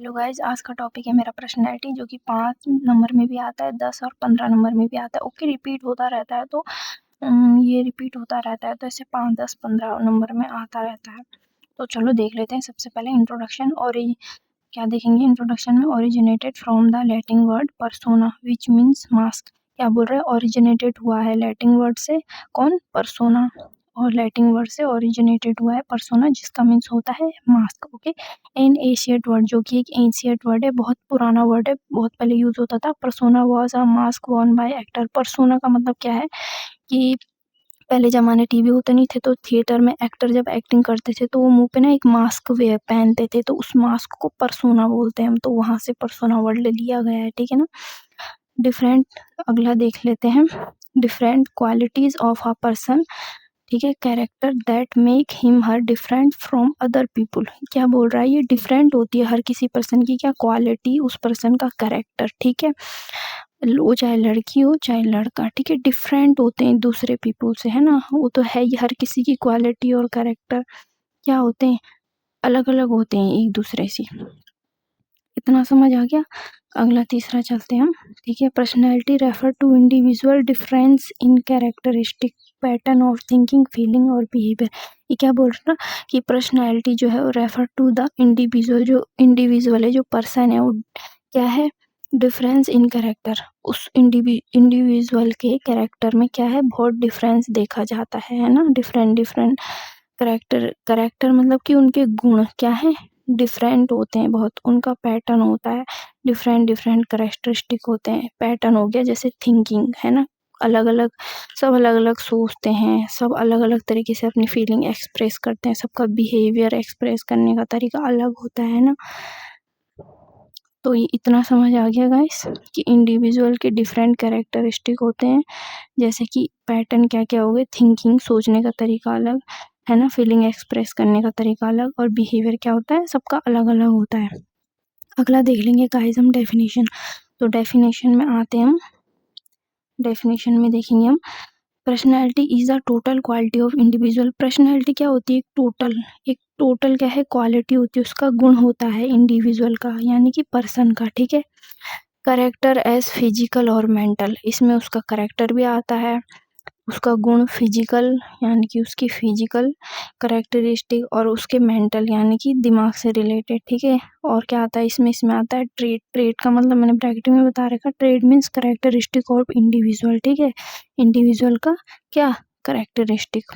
Hello guys, आज का topic है मेरा पर्सनैलिटी, जो कि 5 नंबर में भी आता है, 10 और 15 नंबर में भी आता है। ओके, रिपीट होता रहता है, तो ये रिपीट होता रहता है, तो ऐसे 5, 10, 15 नंबर में आता रहता है। तो चलो देख लेते हैं। सबसे पहले इंट्रोडक्शन, और क्या देखेंगे इंट्रोडक्शन में? Originated from the Latin word persona which means mask. क्या बोल रहा है? ओरिजिनेटेड हुआ है लैटिन वर्ड से, कौन? पर्सोना। और लैटिन वर्ड से ओरिजिनेटेड हुआ है पर्सोना, जिसका मीन्स होता है मास्क। ओके, एन एशियट वर्ड, जो कि एक एशियट वर्ड है, बहुत पुराना वर्ड है, बहुत पहले यूज होता था। Persona was a mask Warne bye actor. Persona का मतलब क्या है कि पहले ज़माने टीवी होते नहीं थे, तो थिएटर में एक्टर जब एक्टिंग करते थे तो वो मुँह पे ना एक मास्क वे पहनते थे, तो उस मास्क को पर्सोना बोलते हैं हम, तो वहाँ से पर्सोना वर्ड लिया गया है, ठीक है ना? डिफरेंट, अगला देख लेते हैं। Different qualities of a person, ठीक है, character that make him her different from other people. क्या बोल रहा है? ये डिफरेंट होती है हर किसी पर्सन की क्या क्वालिटी, उस पर्सन का कैरेक्टर, ठीक है, वो चाहे लड़की हो चाहे लड़का, ठीक है, डिफरेंट होते हैं दूसरे पीपल से, है ना? वो तो है ही, हर किसी की क्वालिटी और कैरेक्टर क्या होते हैं, अलग अलग होते हैं एक दूसरे से। इतना समझ आ गया? अगला तीसरा चलते हैं हम, ठीक है। Personality refer to individual difference in characteristic pattern of thinking, feeling और बिहेवियर। ये क्या बोल रहा है कि पर्सनैलिटी जो है वो रेफर टू द इंडिविजुअल, जो इंडिविजुअल है, जो पर्सन है, वो क्या है? डिफरेंस इन कैरेक्टर, उस इंडिविजुअल के कैरेक्टर में क्या है? बहुत डिफरेंस देखा जाता है ना? डिफरेंट डिफरेंट कैरेक्टर मतलब कि उनके गुण क्या है? डिफरेंट होते हैं बहुत, उनका पैटर्न होता है, डिफरेंट डिफरेंट कैरेक्टरिस्टिक होते हैं। पैटर्न हो गया जैसे थिंकिंग, है ना? अलग अलग, सब अलग अलग सोचते हैं, सब अलग अलग तरीके से अपनी फीलिंग एक्सप्रेस करते हैं, सबका बिहेवियर एक्सप्रेस करने का तरीका अलग होता है ना? तो ये इतना समझ आ गया गाइस कि इंडिविजुअल के डिफरेंट कैरेक्टरिस्टिक होते हैं, जैसे कि पैटर्न क्या क्या हो गए? थिंकिंग, सोचने का तरीका अलग है ना, फीलिंग एक्सप्रेस करने का तरीका अलग, और बिहेवियर क्या होता है? सबका अलग अलग होता है। अगला देख लेंगे गाइस हम डेफिनेशन। तो डेफिनेशन में आते हैं हम, डेफिनेशन में देखेंगे हम, personality is a total quality of individual. Personality क्या होती है? एक टोटल क्या है? क्वालिटी होती है, उसका गुण होता है इंडिविजुअल का, यानी कि पर्सन का, ठीक है। करेक्टर एज फिजिकल और मेंटल, इसमें उसका करेक्टर भी आता है, उसका गुण फिजिकल यानी कि उसकी फिजिकल करेक्टरिस्टिक, और उसके मेंटल यानी कि दिमाग से रिलेटेड, ठीक है। और क्या आता है इसमें आता है ट्रेट। ट्रेट का मतलब मैंने ब्रैकेट में बता रखा, trait means characteristic of individual, ठीक है, इंडिविजुअल का क्या? करेक्टरिस्टिक,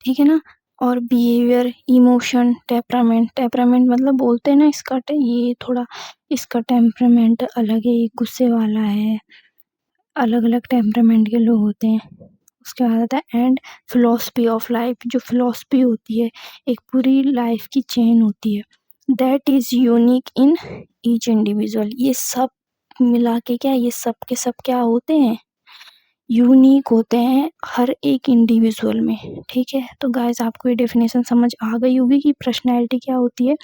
ठीक है ना? और बिहेवियर, इमोशन, टेम्परामेंट। टेम्परामेंट मतलब बोलते हैं ना इसका ये थोड़ा, इसका टेम्परामेंट अलग है, ये गुस्से वाला है, अलग अलग टेम्परामेंट के लोग होते हैं। उसके बाद आता है एंड फिलॉसफी ऑफ लाइफ, जो फिलॉसफी होती है, एक पूरी लाइफ की चेन होती है, that is unique in each individual. ये सब मिला के क्या, ये सब के सब क्या होते हैं? यूनिक होते हैं हर एक इंडिविजुअल में, ठीक है। तो गाइस आपको ये डेफिनेशन समझ आ गई होगी कि पर्सनैलिटी क्या होती है?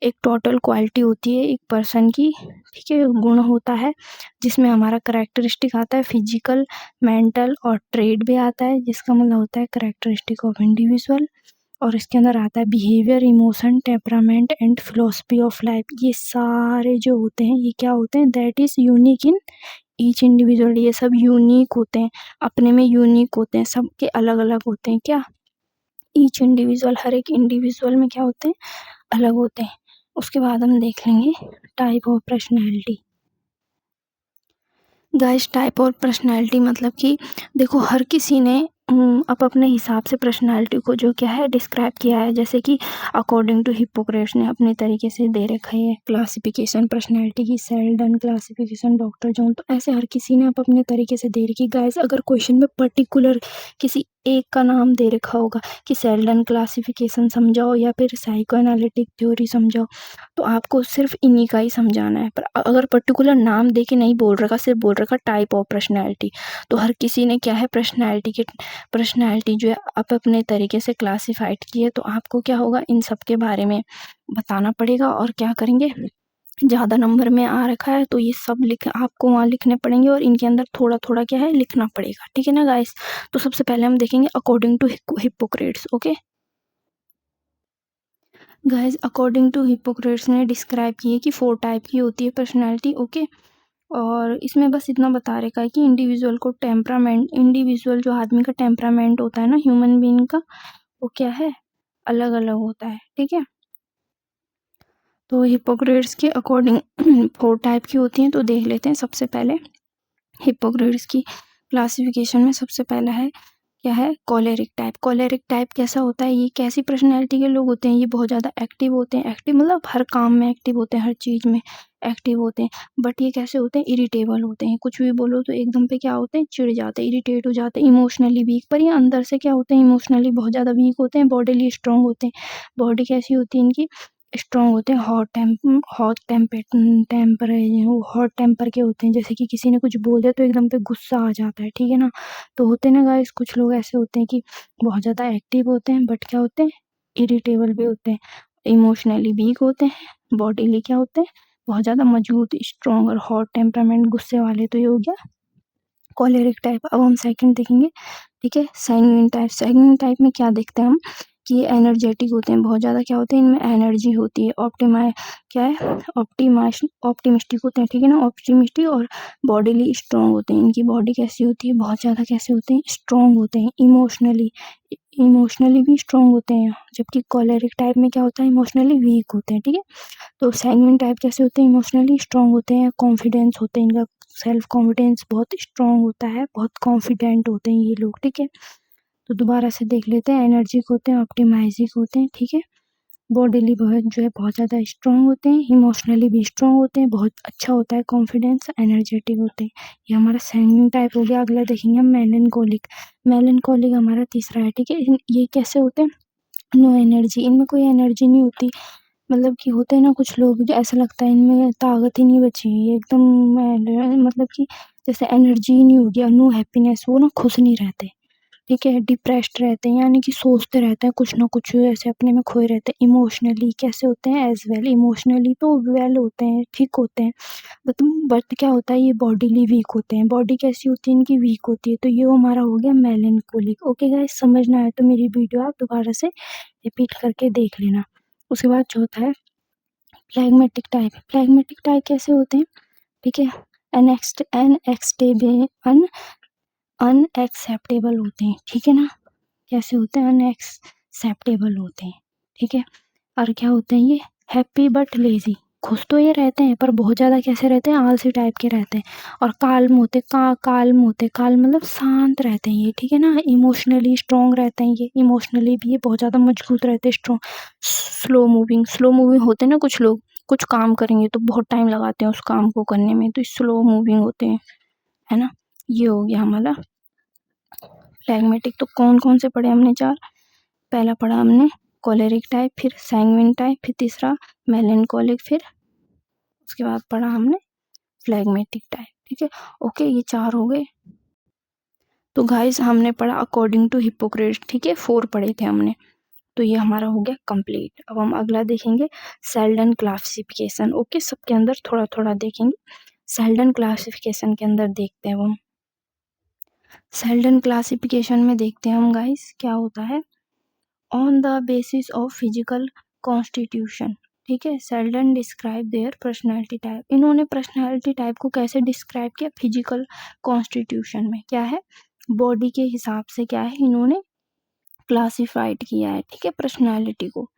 एक टोटल क्वालिटी होती है एक पर्सन की, ठीक है, गुण होता है जिसमें हमारा करेक्टरिस्टिक आता है, फिजिकल, मेंटल और ट्रेड भी आता है, जिसका मतलब होता है करेक्टरिस्टिक ऑफ इंडिविजुअल। और इसके अंदर आता है behaviour, emotion, temperament and philosophy of life. ये सारे जो होते हैं ये क्या होते हैं? That is unique in each individual. ये सब यूनिक होते हैं, अपने में यूनिक होते हैं, सबके अलग अलग होते हैं क्या? ईच इंडिविजुअल, हर एक इंडिविजुअल में क्या होते हैं? अलग होते हैं। उसके बाद हम देख लेंगे type of personality. Guys type और पर्सनैलिटी मतलब कि देखो, हर किसी ने अपने हिसाब से पर्सनैलिटी को जो क्या है डिस्क्राइब किया है, जैसे कि अकॉर्डिंग टू हिप्पोक्रेट्स ने अपने तरीके से दे रखा है क्लासिफिकेशन पर्सनैलिटी की, सेल्डन क्लासिफिकेशन, डॉक्टर जॉन, तो ऐसे हर किसी ने अपने तरीके से दे रखी। गाइस अगर क्वेश्चन में पर्टिकुलर किसी एक का नाम दे रखा होगा कि सेल्डन क्लासिफिकेशन समझाओ या फिर साइको एनालिटिक थ्योरी समझाओ, तो आपको सिर्फ इन्हीं का ही समझाना है। पर अगर पर्टिकुलर नाम दे के नहीं बोल रखा, सिर्फ बोल रखा टाइप ऑफ पर्सनैलिटी, तो हर किसी ने क्या है पर्सनैलिटी जो है अपने तरीके से क्लासिफाइड की है, तो आपको क्या होगा? इन सब के बारे में बताना पड़ेगा। और क्या करेंगे? ज़्यादा नंबर में आ रखा है तो ये सब आपको वहाँ लिखने पड़ेंगे, और इनके अंदर थोड़ा थोड़ा क्या है लिखना पड़ेगा, ठीक है ना गाइस? तो सबसे पहले हम देखेंगे according to Hippocrates. Okay, guys according to Hippocrates ने डिस्क्राइब की है कि 4 टाइप की होती है पर्सनैलिटी, ओके। और इसमें बस इतना बता रखा है कि इंडिविजुअल को टेम्परामेंट, इंडिविजुअल जो आदमी का टेम्परामेंट होता है ना ह्यूमन बीइंग का, वो क्या है, अलग अलग होता है, ठीक है। तो हिप्पोक्रेट्स के अकॉर्डिंग 4 टाइप की होती हैं, तो देख लेते हैं। सबसे पहले हिप्पोक्रेट्स की क्लासिफिकेशन में सबसे पहला है, क्या है, कॉलेरिक टाइप। कॉलेरिक टाइप कैसा होता है, ये कैसी पर्सनैलिटी के लोग होते हैं, ये बहुत ज़्यादा एक्टिव होते हैं। एक्टिव मतलब हर काम में एक्टिव होते हैं, हर चीज़ में एक्टिव होते हैं। बट ये कैसे होते हैं, इरिटेबल होते हैं। कुछ भी बोलो तो एकदम पे क्या होते हैं, चिढ़ जाते हैं, इरिटेट हो जाते हैं। इमोशनली वीक, पर ये अंदर से क्या होते हैं, इमोशनली बहुत ज़्यादा वीक होते हैं। बॉडीली स्ट्रॉन्ग होते हैं। बॉडी कैसी होती है इनकी, स्ट्रॉन्ग होते हैं। हॉट टेम्पर के होते हैं। जैसे कि किसी ने कुछ बोल दिया तो एकदम पे गुस्सा आ जाता है, ठीक है ना। तो होते हैं ना गाइस, कुछ लोग ऐसे होते हैं कि बहुत ज़्यादा एक्टिव होते हैं, बट क्या होते हैं, इरिटेबल भी होते हैं। इमोशनली वीक होते हैं। बॉडीली क्या होते हैं, बहुत ज़्यादा मजबूत, स्ट्रॉन्ग और हॉट टेम्परामेंट, गुस्से वाले। तो ये हो गया कॉलेरिक टाइप। अब हम सेकंड देखेंगे, ठीक है, सैंग्विन टाइप। सैंग्विन टाइप में क्या देखते हैं हम, कि ये एनर्जेटिक होते हैं, बहुत ज़्यादा क्या होते हैं, इनमें एनर्जी होती है। क्या है, ऑप्टिमिस्टिक होते हैं, ठीक है ना, ऑप्टिमिस्टिक। और बॉडीली स्ट्रॉन्ग होते हैं। इनकी बॉडी कैसी होती है, बहुत ज़्यादा कैसे होते हैं, स्ट्रॉन्ग होते हैं। इमोशनली भी स्ट्रॉन्ग होते हैं। जबकि कॉलेरिक टाइप में क्या होता है, इमोशनली वीक होते हैं, ठीक है। तो सैंग्विन टाइप कैसे होते हैं, इमोशनली स्ट्रॉन्ग होते हैं, कॉन्फिडेंस होते हैं, इनका सेल्फ कॉन्फिडेंस बहुत स्ट्रॉन्ग होता है, बहुत कॉन्फिडेंट होते हैं ये लोग, ठीक है। तो दोबारा से देख लेते हैं, एनर्जिक होते हैं, ऑप्टिमाइजिक होते हैं, ठीक है। बॉडीली बहुत जो है बहुत ज़्यादा स्ट्रॉन्ग होते हैं, इमोशनली भी स्ट्रॉन्ग होते हैं, बहुत अच्छा होता है कॉन्फिडेंस, एनर्जेटिक होते हैं। ये हमारा सैंग्विन टाइप हो गया। अगला देखेंगे हम मेलनकोलिक। मेलनकोलिक हमारा तीसरा है, ठीक है। ये कैसे होते हैं, नो एनर्जी, इनमें कोई एनर्जी नहीं होती। मतलब कि होते हैं ना कुछ लोग, जो ऐसा लगता है इनमें ताकत ही नहीं बची, ये एकदम मतलब कि जैसे एनर्जी ही नहीं होगी, नो हैप्पीनेस, वो ना खुश नहीं रहते, ठीक है, डिप्रेस्ड रहते हैं, यानी कि सोचते रहते हैं कुछ ना कुछ, ऐसे अपने में खोए रहते हैं। इमोशनली कैसे होते हैं, एज वेल, इमोशनली तो वेल होते हैं, ठीक होते हैं। बट क्या होता है, ये बॉडीली वीक होते हैं। बॉडी कैसी होती है इनकी, वीक होती है। तो ये हमारा हो गया मेलनकोलिक। ओके गाइस, समझना है तो मेरी वीडियो आप दोबारा से रिपीट करके देख लेना। उसके बाद चौथा है फ्लैगमेटिक टाइप। फ्लैगमेटिक टाइप कैसे होते हैं, ठीक है, अनएक्सेप्टेबल होते हैं, ठीक है ना। कैसे होते हैं, अनएक्सेप्टेबल होते हैं, ठीक है। और क्या होते हैं ये, हैप्पी बट लेजी। खुश तो ये रहते हैं, पर बहुत ज़्यादा कैसे रहते हैं, आलसी टाइप के रहते हैं। और काल्म मतलब शांत रहते हैं ये, ठीक है ना। इमोशनली स्ट्रॉन्ग रहते हैं ये, इमोशनली भी ये बहुत ज़्यादा मजबूत रहते हैं, स्ट्रॉन्ग। स्लो मूविंग होते हैं ना कुछ लोग, कुछ काम करेंगे तो बहुत टाइम लगाते हैं उस काम को करने में, तो स्लो मूविंग होते हैं, है ना। ये हो गया हमारा फ्लैगमेटिक। तो कौन कौन से पढ़े हमने, 4। पहला पढ़ा हमने कॉलेरिक टाइप, फिर सैंग्विन टाइप, फिर तीसरा मेलनकोलिक, फिर उसके बाद पढ़ा हमने फ्लैगमेटिक टाइप, ठीक है। ओके, ये 4 हो गए। तो गाइस हमने पढ़ा अकॉर्डिंग टू हिप्पोक्रेट्स, ठीक है, 4 पढ़े थे हमने। तो ये हमारा हो गया कंप्लीट। अब हम अगला देखेंगे सेल्डन क्लासिफिकेशन। ओके, सबके अंदर थोड़ा थोड़ा देखेंगे। सेल्डन क्लासिफिकेशन के अंदर देखते हैं हम। सेल्डन क्लासिफिकेशन में देखते हैं हम गाइस क्या होता है, on the basis of physical constitution, ठीक है। Seldon describe their personality type. इन्होंने पर्सनैलिटी टाइप को कैसे डिस्क्राइब किया, फिजिकल कॉन्स्टिट्यूशन में, क्या है, बॉडी के हिसाब से क्या है इन्होंने क्लासिफाइड किया है, ठीक है, पर्सनैलिटी को।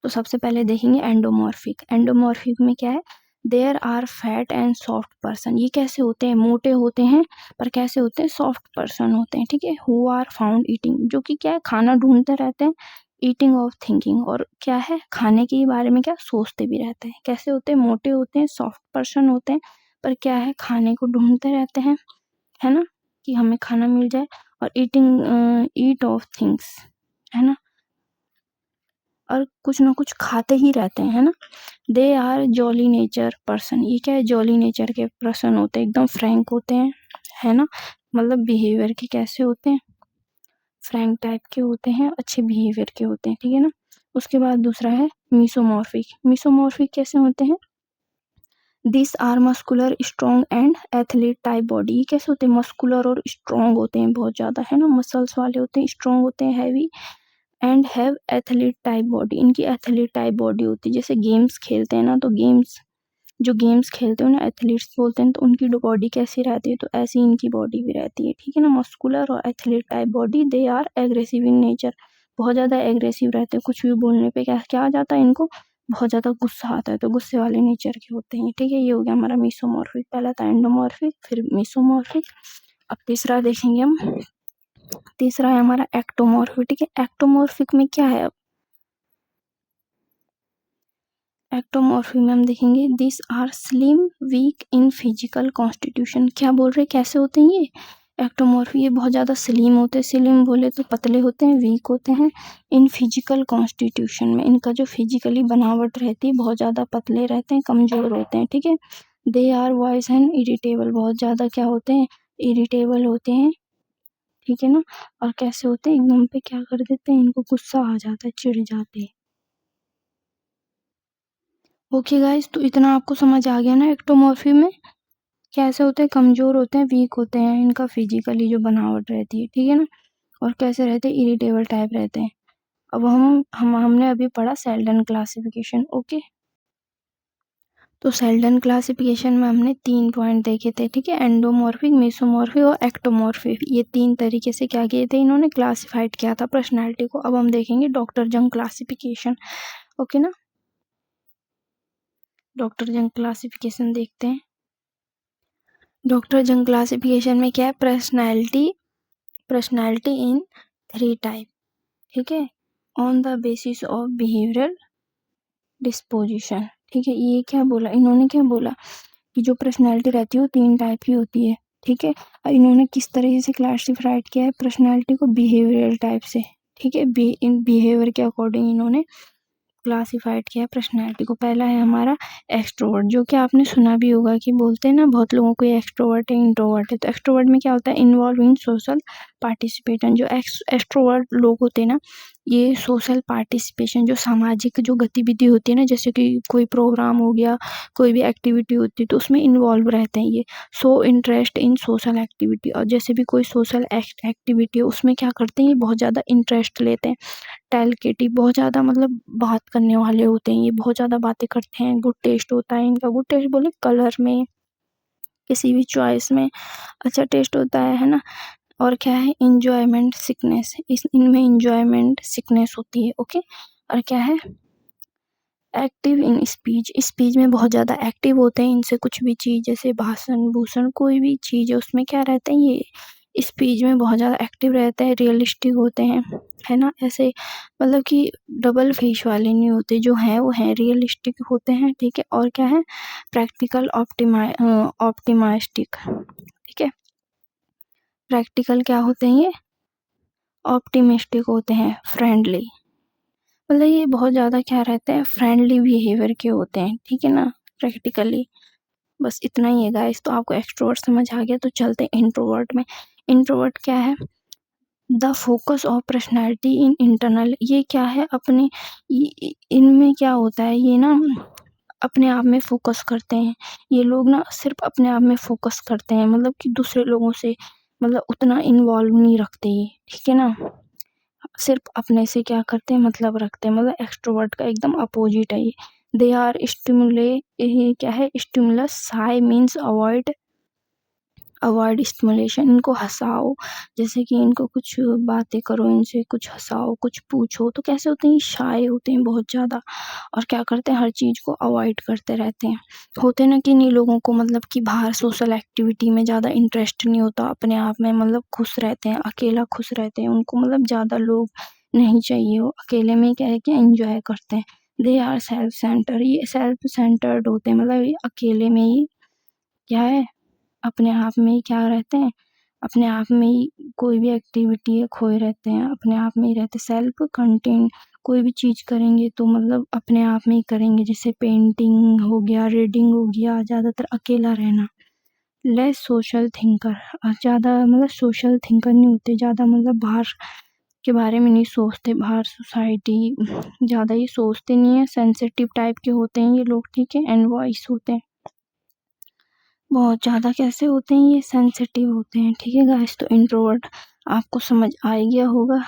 तो सबसे पहले देखेंगे एंडोमॉर्फिक। एंडोमॉर्फिक में क्या है, there are fat and soft person. ये कैसे होते हैं, मोटे होते हैं, पर कैसे होते हैं, सॉफ्ट पर्सन होते हैं, ठीक है। हु आर फाउंड ईटिंग, जो कि क्या है, खाना ढूंढते रहते हैं। ईटिंग ऑफ थिंकिंग, और क्या है, खाने के बारे में क्या सोचते भी रहते हैं। कैसे होते हैं, मोटे होते हैं, सॉफ्ट पर्सन होते हैं, पर क्या है, खाने को ढूंढते रहते हैं, है ना, कि हमें खाना मिल जाए। और ईट ऑफ थिंग्स, है ना, और कुछ ना कुछ खाते ही रहते हैं, है ना। They are jolly nature person. ये क्या है, जॉली नेचर के पर्सन होते हैं, एकदम फ्रैंक होते हैं, है ना। मतलब बिहेवियर के कैसे होते हैं, फ्रैंक टाइप के होते हैं, अच्छे बिहेवियर के होते हैं, ठीक है ना। उसके बाद दूसरा है मिसोमॉर्फिक। मिसोमॉर्फिक कैसे होते हैं, this are muscular strong and athlete type body. ये कैसे होते हैं, मस्कुलर और स्ट्रॉन्ग होते हैं बहुत ज़्यादा, है ना, मसल्स वाले होते हैं, स्ट्रॉन्ग होते हैं, heavy and have athlete type body, इनकी एथलीट टाइप बॉडी होती है, जैसे गेम्स खेलते हैं ना, तो गेम्स खेलते हैं ना एथलीट्स बोलते हैं, तो उनकी बॉडी कैसी रहती है, तो ऐसी इनकी बॉडी भी रहती है, ठीक है ना। मस्कुलर और athlete type body, they are aggressive in nature, बहुत ज़्यादा एग्रेसिव रहते हैं, कुछ भी बोलने पे क्या आ जाता है इनको, बहुत ज़्यादा गुस्सा आता है, तो गुस्से वाले नेचर के होते हैं, ठीक है। ये हो गया हमारा मेसोमॉर्फिक, पहला था एंडोमॉर्फिक, फिर मेसोमॉर्फिक। अब तीसरा देखेंगे हम, तीसरा है हमारा एक्टोमॉर्फिक, ठीक है। एक्टोमॉर्फिक में क्या है, अब एक्टोमॉर्फिक में हम देखेंगे this are slim weak in physical constitution, क्या बोल रहे हैं, कैसे होते हैं ये एक्टोमॉर्फिक, ये बहुत ज़्यादा स्लिम होते हैं, स्लिम बोले तो पतले होते हैं, वीक होते हैं, इन फिजिकल कॉन्स्टिट्यूशन में इनका जो फिजिकली बनावट रहती है बहुत ज़्यादा पतले रहते हैं, कमज़ोर होते हैं, ठीक है। They are voice and irritable, बहुत ज़्यादा क्या होते हैं, इरिटेबल होते हैं, ठीक है ना। और कैसे होते हैं, एकदम पे क्या कर देते हैं, इनको गुस्सा आ जाता है, चिढ़ जाते हैं। ओके गाइस, तो इतना आपको समझ आ गया ना एक्टोमॉर्फी में कैसे होते हैं, कमज़ोर होते हैं, वीक होते हैं, इनका फिजिकली जो बनावट रहती है, ठीक है ना। और कैसे रहते हैं, इरिटेबल टाइप रहते हैं। अब हमने अभी पढ़ा सेल्डन क्लासिफिकेशन, ओके। तो सेल्डन क्लासिफिकेशन में हमने 3 पॉइंट देखे थे, ठीक है, एंडोमॉर्फिक, मेसोमॉर्फिक और एक्टोमॉर्फिक, ये 3 तरीके से क्या किए थे, इन्होंने क्लासिफाइड किया था पर्सनैलिटी को। अब हम देखेंगे डॉक्टर जंग क्लासिफिकेशन, ओके ना। डॉक्टर जंग क्लासिफिकेशन देखते हैं। डॉक्टर जंग क्लासिफिकेशन में क्या है, पर्सनैलिटी इन 3 टाइप, ठीक है, on the basis of behavioural disposition, ठीक है। ये क्या बोला, इन्होंने क्या बोला कि जो पर्सनैलिटी रहती है वो 3 टाइप की होती है, ठीक है। और इन्होंने किस तरह से क्लासिफाइड किया है पर्सनैलिटी को, बिहेवियरल टाइप से, ठीक है। इन बिहेवियर के अकॉर्डिंग इन्होंने क्लासिफाइड किया है पर्सनैलिटी को। पहला है हमारा एक्सट्रोवर्ट, जो कि आपने सुना भी होगा कि बोलते हैं ना बहुत लोगों को, ये एक्सट्रोवर्ट है, इंट्रोवर्ट है। तो एक्सट्रोवर्ट में क्या होता है, इन्वॉल्व इन सोशल पार्टिसिपेशन, जो एक्सट्रोवर्ट लोग होते हैं ना, ये सोशल पार्टिसिपेशन, जो सामाजिक जो गतिविधि होती है ना, जैसे कि कोई प्रोग्राम हो गया, कोई भी एक्टिविटी होती है तो उसमें इन्वॉल्व रहते हैं ये, so interest in social activity. और जैसे भी कोई सोशल एक्टिविटी है उसमें क्या करते हैं, ये बहुत ज़्यादा इंटरेस्ट लेते हैं। टैलकेटिव, बहुत ज़्यादा मतलब बात करने वाले होते हैं, ये बहुत ज़्यादा बातें करते हैं। गुड टेस्ट होता है इनका, गुड टेस्ट बोले कलर में, किसी भी चॉइस में अच्छा टेस्ट होता है ना। और क्या है, इंजॉयमेंट सिकनेस, इनमें इंजॉयमेंट सिकनेस होती है, ओके। और क्या है, एक्टिव इन स्पीच, स्पीच में बहुत ज़्यादा एक्टिव होते हैं, इनसे कुछ भी चीज़ जैसे भाषण भूषण कोई भी चीज़ है उसमें क्या रहता है, ये स्पीच में बहुत ज़्यादा एक्टिव रहते हैं, रियलिस्टिक होते हैं, है ना। ऐसे मतलब कि डबल फेस वाले नहीं होते, जो हैं वो हैं रियलिस्टिक होते हैं, ठीक है। और क्या है, प्रैक्टिकल ऑप्टिमाइस्टिक, ठीक है। प्रैक्टिकल क्या होते हैं, ये ऑप्टिमिस्टिक होते हैं, फ्रेंडली, मतलब ये बहुत ज़्यादा क्या रहते हैं, फ्रेंडली बिहेवियर के होते हैं, ठीक है ना, प्रैक्टिकली। बस इतना ही है गाइस, तो आपको एक्सट्रोवर्ट समझ आ गया, तो चलते हैं इंट्रोवर्ट में। इंट्रोवर्ट क्या है, the focus of personality in internal, ये क्या है, अपने इनमें क्या होता है, ये ना अपने आप में फोकस करते हैं, ये लोग ना सिर्फ अपने आप में फोकस करते हैं, मतलब कि दूसरे लोगों से मतलब उतना इन्वॉल्व नहीं रखते ये, ठीक है ना। सिर्फ अपने से क्या करते हैं, मतलब रखते हैं, मतलब एक्सट्रोवर्ट का एकदम अपोजिट है ये। दे आर स्टिमुले, ये क्या है, stimulus, Sai means avoid stimulation, इनको हँसाओ, जैसे कि इनको कुछ बातें करो, इनसे कुछ हँसाओ, कुछ पूछो, तो कैसे होते हैं, शाय होते हैं बहुत ज़्यादा, और क्या करते हैं, हर चीज़ को अवॉइड करते रहते हैं। होते हैं ना कि नहीं लोगों को मतलब कि बाहर सोशल एक्टिविटी में ज़्यादा इंटरेस्ट नहीं होता, अपने आप में मतलब खुश रहते हैं, अकेला खुश रहते हैं, उनको मतलब ज़्यादा लोग नहीं चाहिए, वो अकेले में क्या है कि एंजॉय करते हैं। दे आर सेल्फ सेंटर, ये सेल्फ सेंटर्ड होते हैं, मतलब ये अकेले में ही क्या है, अपने आप में ही क्या रहते हैं, अपने आप में ही कोई भी एक्टिविटी है खोए रहते हैं, अपने आप में ही रहते, सेल्फ कंटेंट, कोई भी चीज़ करेंगे तो मतलब अपने आप में ही करेंगे, जैसे पेंटिंग हो गया, रीडिंग हो गया, ज़्यादातर अकेला रहना। लेस सोशल थिंकर, ज़्यादा मतलब सोशल थिंकर नहीं होते, ज़्यादा मतलब बाहर के बारे में नहीं सोचते, बाहर सोसाइटी ज़्यादा ये सोचते नहीं है, सेंसिटिव टाइप के होते हैं ये लोग, ठीक है। एंड वॉइस होते हैं, बहुत ज़्यादा कैसे होते हैं, ये सेंसिटिव होते हैं, ठीक है गाइस। तो इंट्रोवर्ट आपको समझ आ ही गया होगा,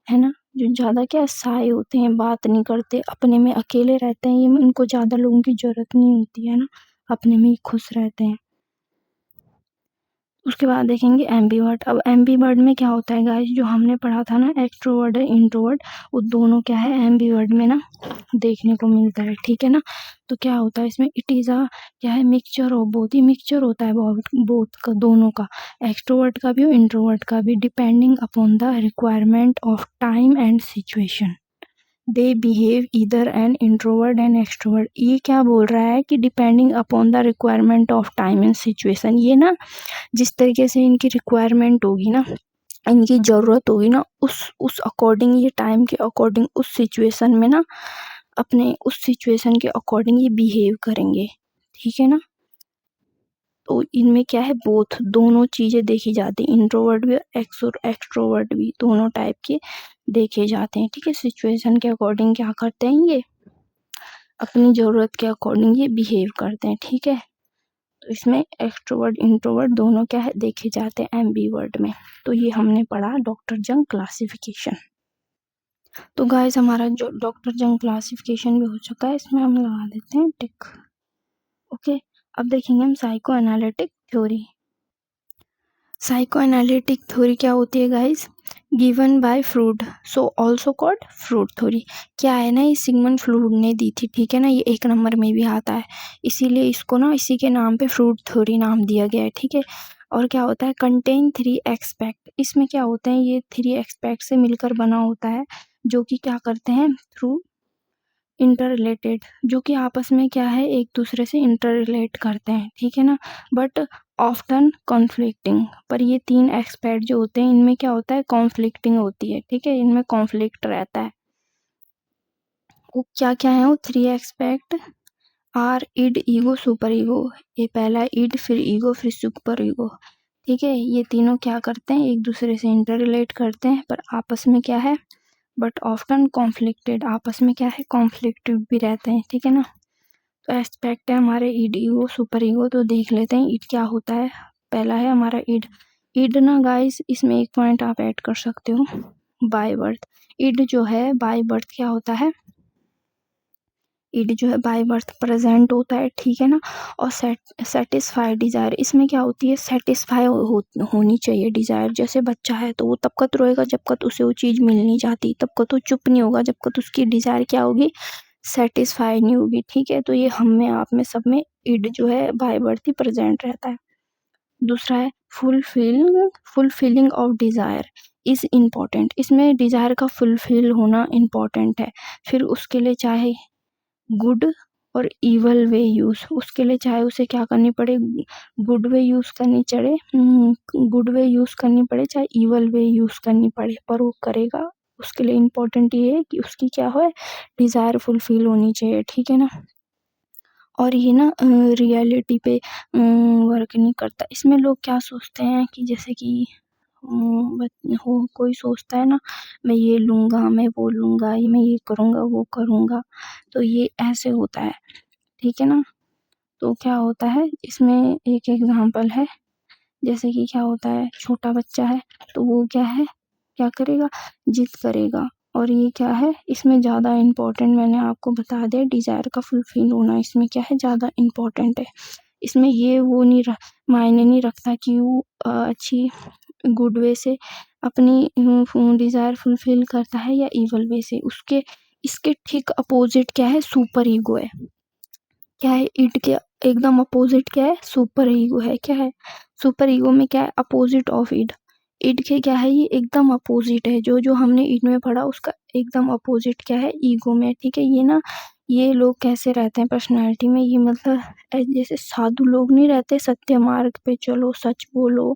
है ना। जो ज़्यादा क्या साय होते हैं, बात नहीं करते, अपने में अकेले रहते हैं, ये इनको ज़्यादा लोगों की ज़रूरत नहीं होती है ना, अपने में ही खुश रहते हैं। उसके बाद देखेंगे एम्बीवर्ट। अब एम्बीवर्ट में क्या होता है गाइस, जो हमने पढ़ा था ना एक्सट्रोवर्ट और इंट्रोवर्ट, वो दोनों क्या है एम्बीवर्ट में ना देखने को मिलता है, ठीक है ना। तो क्या होता है इसमें, इट इज़ अ क्या है mixture of both, he mixture होता है बोथ का, दोनों का, एक्सट्रोवर्ट का भी और इंट्रोवर्ट का भी, depending upon the requirement of time and situation they behave either an introvert and extrovert. ये क्या बोल रहा है कि depending upon the requirement of time and situation, ये ना जिस तरीके से इनकी रिक्वायरमेंट होगी ना, इनकी ज़रूरत होगी ना, उस अकॉर्डिंग, ये टाइम के अकॉर्डिंग, उस सिचुएशन में ना अपने उस सिचुएशन के अकॉर्डिंग ये बिहेव करेंगे, ठीक है ना। तो इनमें क्या है, बोथ दोनों चीज़ें देखी जाती हैं, इंट्रोवर्ट भी और एक्सट्रोवर्ट भी, दोनों टाइप के देखे जाते हैं, ठीक है। सिचुएशन के अकॉर्डिंग क्या करते हैं, ये अपनी ज़रूरत के अकॉर्डिंग ये बिहेव करते हैं, ठीक है। तो इसमें एक्सट्रोवर्ट इंट्रोवर्ट दोनों क्या है देखे जाते हैं एम्बीवर्ट में। तो ये हमने पढ़ा डॉक्टर जंग क्लासिफिकेशन। तो गाइस हमारा जो डॉक्टर जंग क्लासिफिकेशन भी हो चुका है, इसमें हम लगा देते हैं टिक। ओके, अब देखेंगे हम psycho analytic theory. Psycho analytic theory क्या होती है guys, given by Freud, so also called Freud theory. क्या है ना, ये सिगमंड फ्रूड ने दी थी, ठीक है ना, ये 1 नंबर में भी आता है, इसीलिए इसको ना इसी के नाम पे फ्रूड थ्योरी नाम दिया गया है, ठीक है। और क्या होता है, कंटेन 3 एस्पेक्ट, इसमें क्या होते हैं, ये 3 एस्पेक्ट से मिलकर बना होता है, जो कि क्या करते हैं, थ्रू इंटर रिलेटेड, जो कि आपस में क्या है एक दूसरे से इंटर रिलेट करते हैं, ठीक है ना, बट ऑफ्टन कॉन्फ्लिक्टिंग। पर ये 3 एस्पेक्ट जो होते हैं, इनमें क्या होता है, कॉन्फ्लिक्टिंग होती है, ठीक है, इनमें कॉन्फ्लिक्ट रहता है। वो क्या क्या है, वो 3 aspect are id ego super ego. ये पहला इड, फिर ईगो, फिर सुपर ईगो, ठीक है। ये तीनों क्या करते हैं, एक दूसरे से इंटर रिलेट करते हैं, पर आपस में क्या है, बट ऑफ्टन कॉन्फ्लिक्टेड, आपस में क्या है कॉन्फ्लिक्टेड भी रहते हैं, ठीक है ना। तो एस्पेक्ट है हमारे ईड ईगो सुपर ईगो, तो देख लेते हैं ईड क्या होता है। पहला है हमारा ईड। ईड ना गाइस, इसमें एक पॉइंट आप ऐड कर सकते हो, बाय बर्थ। ईड जो है बाय बर्थ क्या होता है, ईड जो है बाय बर्थ प्रेजेंट होता है, ठीक है ना। और सेटिस्फाई डिजायर, इसमें क्या होती है, सेटिस्फाई होनी चाहिए डिजायर। जैसे बच्चा है तो वो तब तक रोएगा जब तक उसे वो चीज़ मिल नहीं जाती, तब तक तो चुप नहीं होगा जब तक उसकी डिजायर क्या होगी, सेटिस्फाई नहीं होगी, ठीक है। तो ये हम में आप में सब में ईड जो है बाय बर्थ ही प्रेजेंट रहता है। दूसरा है fulfilling of desire is important, इसमें डिजायर का फुलफिल होना इम्पॉर्टेंट है। फिर उसके लिए चाहे गुड और इवल वे यूज, उसके लिए चाहे उसे क्या करनी पड़े, गुड वे यूज करनी पड़े, गुड वे यूज करनी पड़े, चाहे इवल वे यूज करनी पड़े, पर वो करेगा। उसके लिए इम्पोर्टेंट ये है कि उसकी क्या हो, डिजायर फुलफिल होनी चाहिए, ठीक है ना। और ये ना रियलिटी पे वर्क नहीं करता। इसमें लोग क्या सोचते हैं कि जैसे कि हो कोई सोचता है ना, मैं ये लूँगा, मैं वो लूँगा, ये मैं ये करूँगा, वो करूँगा, तो ये ऐसे होता है, ठीक है ना। तो क्या होता है, इसमें एक एग्ज़ाम्पल है, जैसे कि क्या होता है, छोटा बच्चा है तो वो क्या है, क्या करेगा, जिद करेगा। और ये क्या है, इसमें ज़्यादा इम्पोर्टेंट मैंने आपको बता दिया, डिज़ायर का फुलफिल होना इसमें क्या है, ज़्यादा इम्पोर्टेंट है। इसमें ये वो नहीं मायने नहीं रखता कि वो अच्छी गुड वे से अपनी डिज़ायर फुलफिल करता है या इवल वे से। उसके इसके ठीक अपोजिट क्या है, सुपर ईगो है। क्या है, ईड के एकदम अपोजिट क्या है, सुपर ईगो है। क्या है, सुपर ईगो में क्या है, अपोजिट ऑफ ईड। ईड के क्या है, ये एकदम अपोजिट है, जो जो हमने ईड में पढ़ा उसका एकदम अपोजिट क्या है, ईगो में, ठीक है। ये ना, ये लोग कैसे रहते हैं पर्सनालिटी में, ये मतलब जैसे साधु लोग नहीं रहते, सत्य मार्ग पे चलो, सच बोलो,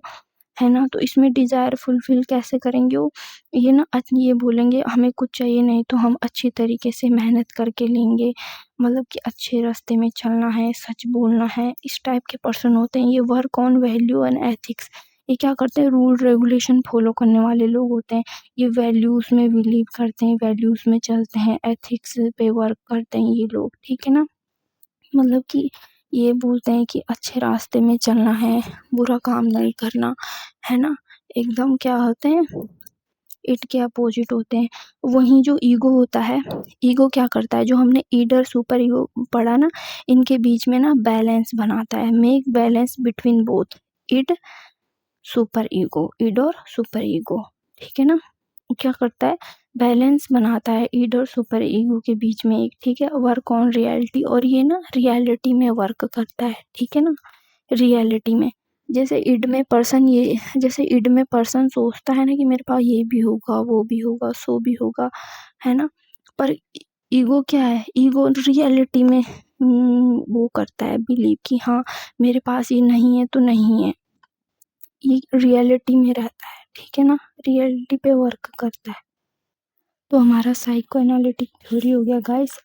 है ना। तो इसमें डिज़ायर फुलफिल कैसे करेंगे वो, ये ना ये बोलेंगे हमें कुछ चाहिए नहीं तो हम अच्छी तरीके से मेहनत करके लेंगे, मतलब कि अच्छे रास्ते में चलना है, सच बोलना है, इस टाइप के पर्सन होते हैं। ये work on value and ethics, ये क्या करते हैं, रूल रेगुलेशन फॉलो करने वाले लोग होते हैं। ये वैल्यूज़ में बिलीव करते हैं, वैल्यूज़ में चलते हैं, एथिक्स पे वर्क करते हैं ये लोग, ठीक है ना। मतलब कि ये बोलते हैं कि अच्छे रास्ते में चलना है, बुरा काम नहीं करना, है ना। एकदम क्या होते हैं, इट के अपोजिट होते हैं। वहीं जो ईगो होता है, ईगो क्या करता है, जो हमने ईडर सुपर ईगो पढ़ा ना, इनके बीच में ना बैलेंस बनाता है, make balance between both id super ego, id और सुपर ईगो, ठीक है ना। क्या करता है, बैलेंस बनाता है ईड और सुपर ईगो के बीच में एक, ठीक है, वर्क ऑन रियलिटी, और ये ना रियलिटी में वर्क करता है, ठीक है ना, रियलिटी में। जैसे इड में पर्सन, ये जैसे इड में पर्सन सोचता है ना कि मेरे पास ये भी होगा, वो भी होगा, सो भी होगा, है ना, पर ईगो क्या है, ईगो रियलिटी में वो करता है बिलीव कि हाँ मेरे पास ये नहीं है तो नहीं है, ये रियलिटी में रहता है, ठीक है ना, रियलिटी पे वर्क करता है। तो हमारा साइको एनालिटिक थ्योरी हो गया गाइस।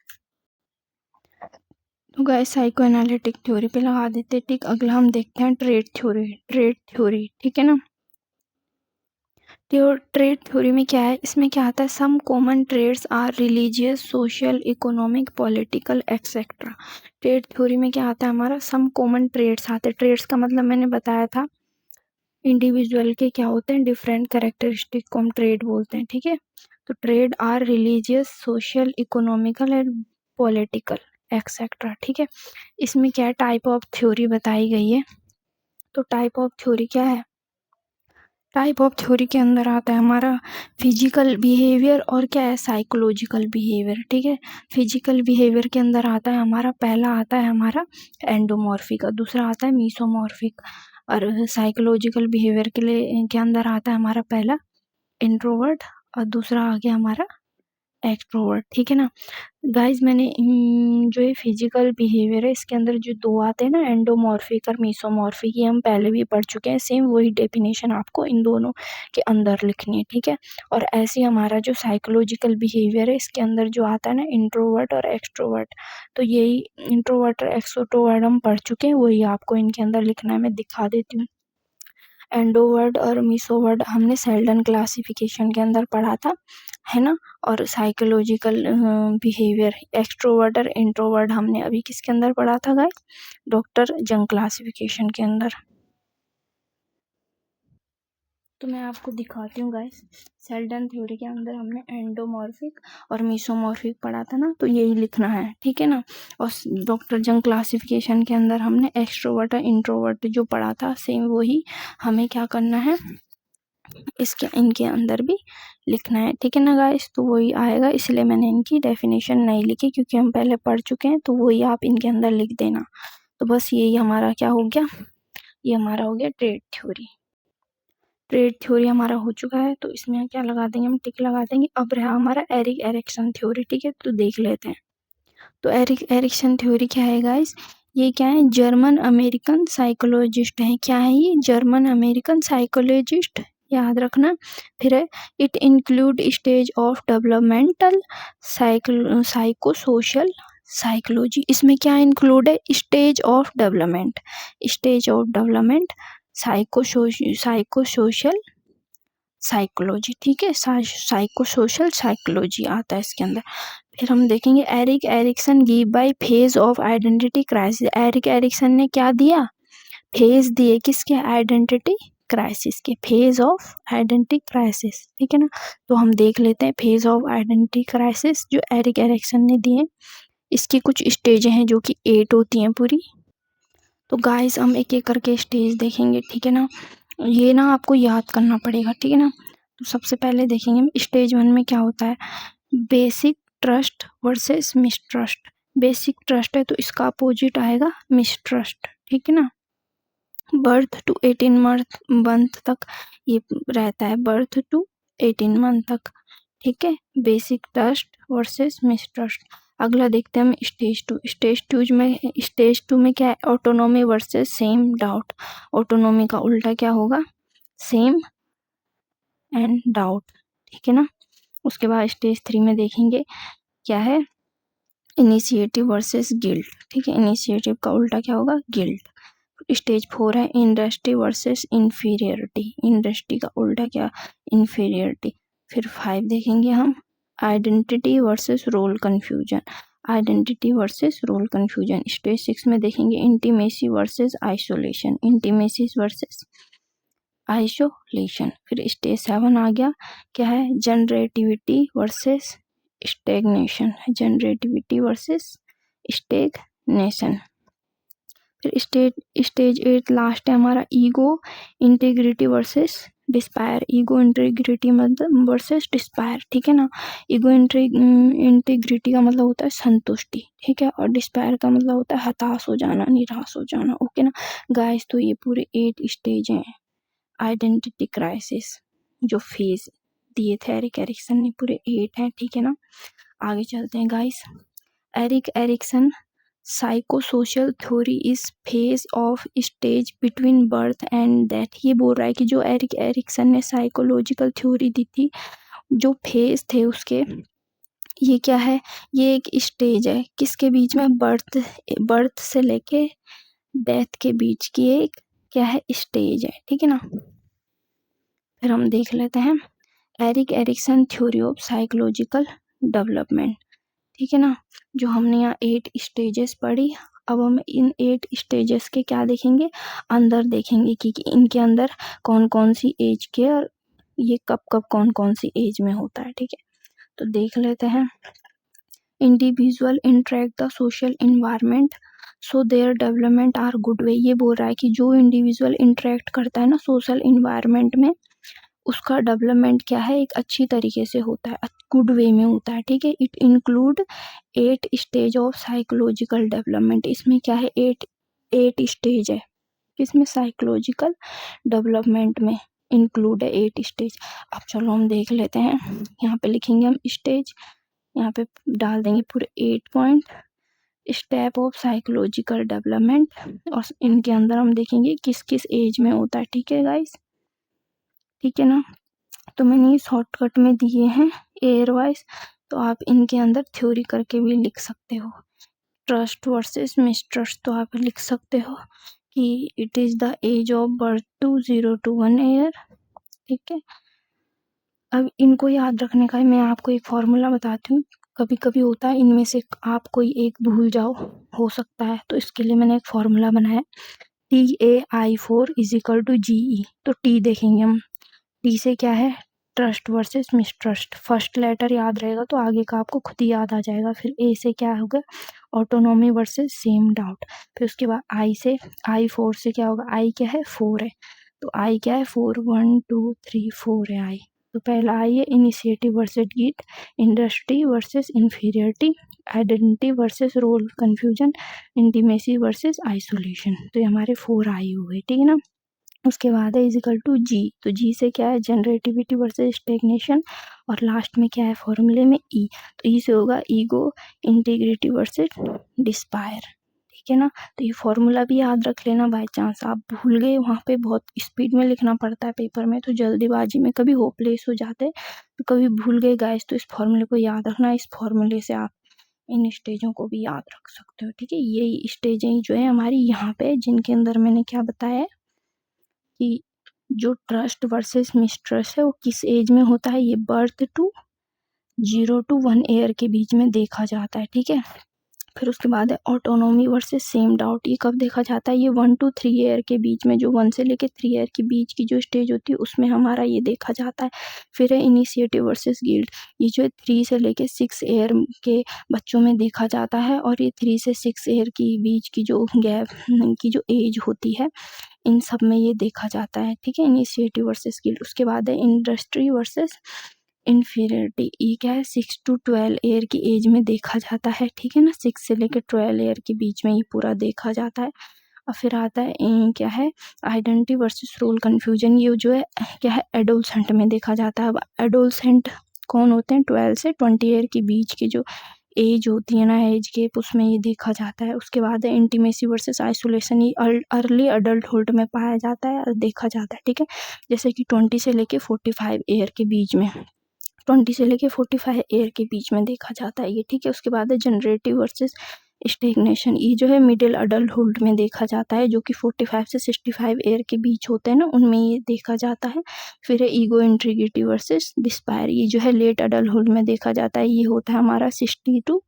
तो गाइस साइको एनालिटिक थ्योरी पे लगा देते, ठीक। अगला हम देखते हैं ट्रेड थ्योरी, ट्रेड थ्योरी, ठीक है ना। तो ट्रेड थ्योरी में क्या है, इसमें क्या आता है, some common traits are religious, social, economic, political etcetera. Trait theory में क्या आता है हमारा, सम कॉमन ट्रेड्स आते हैं। ट्रेड्स का मतलब मैंने बताया था, इंडिविजुअल के क्या होते हैं, डिफरेंट कैरेक्टरिस्टिक को हम ट्रेड बोलते हैं, ठीक है। तो trait are religious, social, economical and political etcetera, ठीक है। इसमें क्या टाइप ऑफ थ्योरी बताई गई है। तो टाइप ऑफ थ्योरी क्या है, टाइप ऑफ थ्योरी के अंदर आता है हमारा फिजिकल बिहेवियर और क्या है, साइकोलॉजिकल बिहेवियर, ठीक है। फिजिकल बिहेवियर के अंदर आता है हमारा, पहला आता है हमारा एंडोमॉर्फिक और दूसरा आता है मीसोमॉर्फिक। और साइकोलॉजिकल बिहेवियर के लिए के अंदर आता है हमारा पहला इंट्रोवर्ट और दूसरा आ गया हमारा एक्सट्रोवर्ट, ठीक है ना। गाइज मैंने जो ये फिजिकल बिहेवियर है इसके अंदर जो दो आते हैं ना, एंडोमॉर्फिक और मीसोमॉर्फिक, ये हम पहले भी पढ़ चुके हैं, सेम वही डेफिनेशन आपको इन दोनों के अंदर लिखनी है, ठीक है। और ऐसे हमारा जो साइकोलॉजिकल बिहेवियर है इसके अंदर जो आता है ना, इंट्रोवर्ट और एक्सट्रोवर्ट, तो यही इंट्रोवर्ट और एक्सट्रोवर्ट हम पढ़ चुके हैं, वही आपको इनके अंदर लिखना है। मैं दिखा देती हूँ। एंडोवर्ड और मीसोवर्ड हमने सेल्डन क्लासिफिकेशन के अंदर पढ़ा था, है ना। और साइकोलॉजिकल बिहेवियर, एक्सट्रोवर्ड और इंट्रोवर्ड हमने अभी किसके अंदर पढ़ा था गाइस, डॉक्टर जंग क्लासिफिकेशन के अंदर। तो मैं आपको दिखाती हूँ गाइस, सेल्डन थ्योरी के अंदर हमने एंडोमॉर्फिक और मीसोमॉर्फिक पढ़ा था ना, तो यही लिखना है, ठीक है ना। और डॉक्टर जंग क्लासिफिकेशन के अंदर हमने एक्सट्रोवर्ट और इंट्रोवर्ट जो पढ़ा था, सेम वही हमें क्या करना है, इसके इनके अंदर भी लिखना है, ठीक है ना गाइस। तो वही आएगा, इसलिए मैंने इनकी डेफिनेशन नहीं लिखी क्योंकि हम पहले पढ़ चुके हैं, तो वही आप इनके अंदर लिख देना। तो बस यही हमारा क्या हो गया, ये हमारा हो गया ट्रेड थ्योरी। ट्रेड थ्योरी हमारा हो चुका है, तो इसमें क्या लगा देंगे, हम टिक लगा देंगे। अब रहा हमारा एरिक एरिक्सन थ्योरी, ठीक है, तो देख लेते हैं। तो एरिक एरिक्सन थ्योरी क्या है गाइस, ये क्या है, जर्मन अमेरिकन साइकोलॉजिस्ट है। क्या है ये, जर्मन अमेरिकन साइकोलॉजिस्ट, याद रखना। फिर है, it include stage of developmental psycho social psychology. इसमें क्या इंक्लूड है, stage of development, stage of development psycho social psychology, ठीक है, साइको सोशल साइकोलॉजी आता है इसके अंदर। फिर हम देखेंगे Erik Erikson give bye phase of identity crisis. Erik Erikson ने क्या दिया, फेज दिए, किसके, आइडेंटिटी क्राइसिस के, फेज ऑफ आइडेंटिटी क्राइसिस, ठीक है ना। तो हम देख लेते हैं फेज ऑफ आइडेंटिटी क्राइसिस जो एरिक एरिक्सन ने दिए। इसकी कुछ स्टेज हैं जो कि 8 होती हैं पूरी। तो गाइस हम एक एक करके स्टेज देखेंगे, ठीक है ना। ये ना आपको याद करना पड़ेगा, ठीक है ना। तो सबसे पहले देखेंगे हम स्टेज 1 में क्या होता है, basic trust versus mistrust. Basic trust है तो इसका अपोजिट आएगा मिसट्रस्ट, ठीक है ना। बर्थ टू 18 मंथ तक ये रहता है, बर्थ टू 18 मंथ तक, ठीक है। Basic trust versus mistrust. अगला देखते हैं हम स्टेज 2। स्टेज टू में क्या है, autonomy versus same doubt. Autonomy का उल्टा क्या होगा, सेम एंड डाउट, ठीक है ना। उसके बाद स्टेज 3 में देखेंगे क्या है, इनिशिएटिव वर्सेस गिल्ट, ठीक है। इनिशिएटिव का उल्टा क्या होगा, गिल्ट। स्टेज 4 है इंडस्ट्री वर्सेस इंफीरियरिटी। इंडस्ट्री का उल्टा क्या, इंफीरियरिटी। फिर 5 देखेंगे हम, identity versus role confusion. Identity versus role confusion. Stage 6 में देखेंगे intimacy versus isolation. Intimacy versus isolation. फिर स्टेज 7 आ गया, क्या है, generativity versus stagnation, generativity versus stagnation. फिर स्टेज 8 लास्ट है हमारा, ego integrity versus despair. Ego integrity मतलब वर्सेस डिस्पायर, ठीक है ना। ईगो इंटीग्रिटी का मतलब होता है संतुष्टि, ठीक है, और डिस्पायर का मतलब होता है हताश हो जाना, निराश हो जाना, ओके ना गाइस। तो ये पूरे 8 स्टेज हैं आइडेंटिटी क्राइसिस जो फेज दिए थे एरिक एरिक्सन ने, पूरे 8 हैं, ठीक है ना। आगे चलते हैं guys. Erik Erikson psychosocial theory is phase of stage between birth and death. ये बोल रहा है कि जो एरिक एरिक्सन ने साइकोलॉजिकल थ्योरी दी थी, जो फेज थे उसके, ये क्या है, ये एक स्टेज है किसके बीच में, बर्थ से लेके डेथ के बीच की एक क्या है, स्टेज है, ठीक है ना। फिर हम देख लेते हैं Erik Erikson theory of psychological development, ठीक है ना। जो हमने यहाँ 8 स्टेजेस पढ़ी, अब हम इन 8 स्टेजेस के क्या देखेंगे, अंदर देखेंगे कि इनके अंदर कौन कौन सी एज के, और ये कब कब कौन कौन सी एज में होता है, ठीक है। तो देख लेते हैं। Individual interact the social environment so their development are good way. ये बोल रहा है कि जो इंडिविजुअल इंटरेक्ट करता है ना सोशल इन्वायरमेंट में, उसका डेवलपमेंट क्या है, एक अच्छी तरीके से होता है, गुड वे में होता है, ठीक है। It include 8 stage of psychological development. इसमें क्या है, 8 स्टेज है, किसमें, साइकोलॉजिकल डेवलपमेंट में इंक्लूड है 8 स्टेज। अब चलो हम देख लेते हैं, यहाँ पे लिखेंगे हम स्टेज, यहाँ पे डाल देंगे पूरे 8 point, step of psychological development, और इनके अंदर हम देखेंगे किस किस एज में होता है, ठीक है गाइस, ठीक है ना। तो मैंने ये शॉर्टकट में दिए हैं एयर वाइज, तो आप इनके अंदर थ्योरी करके भी लिख सकते हो। ट्रस्ट वर्सेस मिसट्रस्ट, तो आप लिख सकते हो कि it is the age of birth to 0 to 1 year, ठीक है। अब इनको याद रखने का मैं आपको एक फॉर्मूला बताती हूँ। कभी कभी होता है इनमें से आप कोई एक भूल जाओ, हो सकता है, तो इसके लिए मैंने एक फॉर्मूला बनाया, TAI4 = GE। तो टी देखेंगे हम, टी से क्या है, trust versus mistrust, first letter याद रहेगा तो आगे का आपको खुद ही याद आ जाएगा। फिर ए से क्या होगा, ऑटोनॉमी वर्सेस सेम डाउट। फिर उसके बाद I4 से क्या होगा, आई क्या है, 4 है, तो आई क्या है, 4, 1 2 3 4 है आई। तो पहला आई है initiative versus guilt, industry versus inferiority, identity versus role confusion, intimacy versus isolation. तो ये हमारे 4 आई हुए, ठीक है ना। उसके बाद है = जी, तो जी से क्या है, जनरेटिविटी वर्सेस स्टेगनेशन, और लास्ट में क्या है फॉर्मूले में ई, तो ई से होगा ईगो इंटीग्रिटी वर्सेस डिस्पायर, ठीक है ना। तो ये फॉर्मूला भी याद रख लेना, बाय चांस आप भूल गए, वहाँ पे बहुत स्पीड में लिखना पड़ता है पेपर में, तो जल्दीबाजी में कभी होपलेस हो जाते हैं, तो कभी भूल गए गाइस, तो इस फॉर्मूले को याद रखना। इस फॉर्मूले से आप इन स्टेजों को भी याद रख सकते हो, ठीक है। ये स्टेजें जो है हमारी यहाँ पे, जिनके अंदर मैंने क्या बताया है कि जो ट्रस्ट वर्सेस मिसट्रस्ट है वो किस एज में होता है, ये बर्थ टू 0 to 1 ईयर के बीच में देखा जाता है, ठीक है। फिर उसके बाद है ऑटोनॉमी वर्सेस सेम डाउट, ये कब देखा जाता है, ये 1 to 3 ईयर के बीच में, जो 1 से लेके 3 ईयर के बीच की जो स्टेज होती है उसमें हमारा ये देखा जाता है। फिर है इनिशिएटिव वर्सेस गिल्ट, ये जो है 3 से लेके 6 ईयर के बच्चों में देखा जाता है, और ये 3 से 6 ईयर की बीच की जो गैप की जो एज होती है, इन सब में ये देखा जाता है, ठीक है, इनिशिएटिव वर्सेस गिल्ट। उसके बाद है इंडस्ट्री वर्सेस इन्फीरियरिटी, ये क्या है, 6 to 12 ईयर की एज में देखा जाता है, ठीक है ना, 6 से लेकर 12 ईयर के बीच में ये पूरा देखा जाता है। और फिर आता है क्या है, आइडेंटिटी वर्सेस रोल कन्फ्यूजन, ये जो है क्या है, एडोलसेंट में देखा जाता है। अब एडोलसेंट कौन होते हैं, 12 से 20 ईयर के बीच की जो एज होती है ना, एज गेप, उसमें ये देखा जाता है। उसके बाद है इंटीमेसी वर्सेस आइसोलेशन, ये अर्ली अडल्टहुड में पाया जाता है और देखा जाता है, ठीक है। जैसे कि 20 से लेके 45 ईयर के बीच में, 20 से लेके 45 ईयर के बीच में देखा जाता है ये, ठीक है। उसके बाद है जनरेटिव वर्सेस स्टेगनेशन, ये जो है मिडिल अडल्टहुड में देखा जाता है, जो कि 45 से 65 ईयर के बीच होते हैं ना, उनमें ये देखा जाता है। फिर है ईगो इंटीग्रिटी वर्सेस डिस्पायर, ये जो है लेट अडल्टहुड में देखा जाता है, ये होता है हमारा 60 to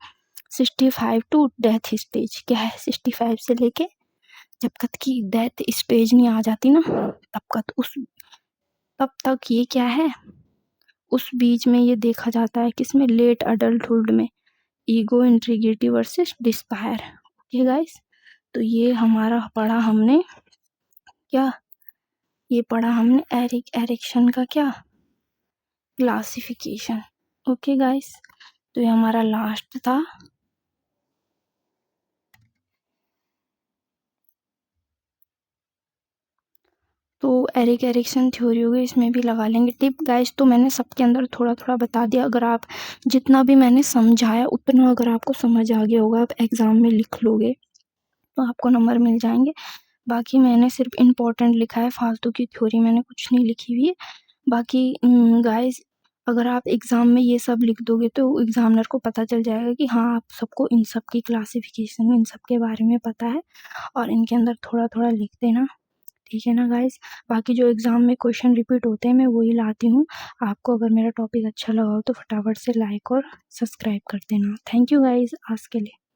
65 टू डेथ स्टेज, क्या है 65 से लेके जब तक की डेथ स्टेज नहीं आ जाती ना, तब तक उस तब तक ये क्या है, उस बीच में ये देखा जाता है किसमें, लेट अडल्टहुड में, ईगो, इंट्रिग्रिटी वर्सेस डिस्पायर। ओके गाइस, तो ये हमारा पढ़ा हमने क्या, ये पढ़ा हमने एरिक एरिक्सन का क्या, क्लासिफिकेशन। ओके गाइस, तो ये हमारा लास्ट था। तो एरिक एरिक्सन थ्योरी हो गई, इसमें भी लगा लेंगे टिप गाइस। तो मैंने सबके अंदर थोड़ा थोड़ा बता दिया, अगर आप जितना भी मैंने समझाया उतना अगर आपको समझ आ गया होगा, आप एग्ज़ाम में लिख लोगे तो आपको नंबर मिल जाएंगे। बाकी मैंने सिर्फ इम्पोर्टेंट लिखा है, फालतू की थ्योरी मैंने कुछ नहीं लिखी हुई है। बाकी गाइस, अगर आप एग्ज़ाम में ये सब लिख दोगे तो एग्ज़ामिनर को पता चल जाएगा कि हाँ, आप सबको इन सब की क्लासिफिकेशन, इन सब के बारे में पता है, और इनके अंदर थोड़ा थोड़ा लिख देना, ठीक है ना गाइस। बाकी जो एग्ज़ाम में क्वेश्चन रिपीट होते हैं मैं वही लाती हूँ। आपको अगर मेरा टॉपिक अच्छा लगा हो तो फटाफट से लाइक और सब्सक्राइब कर देना। थैंक यू गाइस आज के लिए।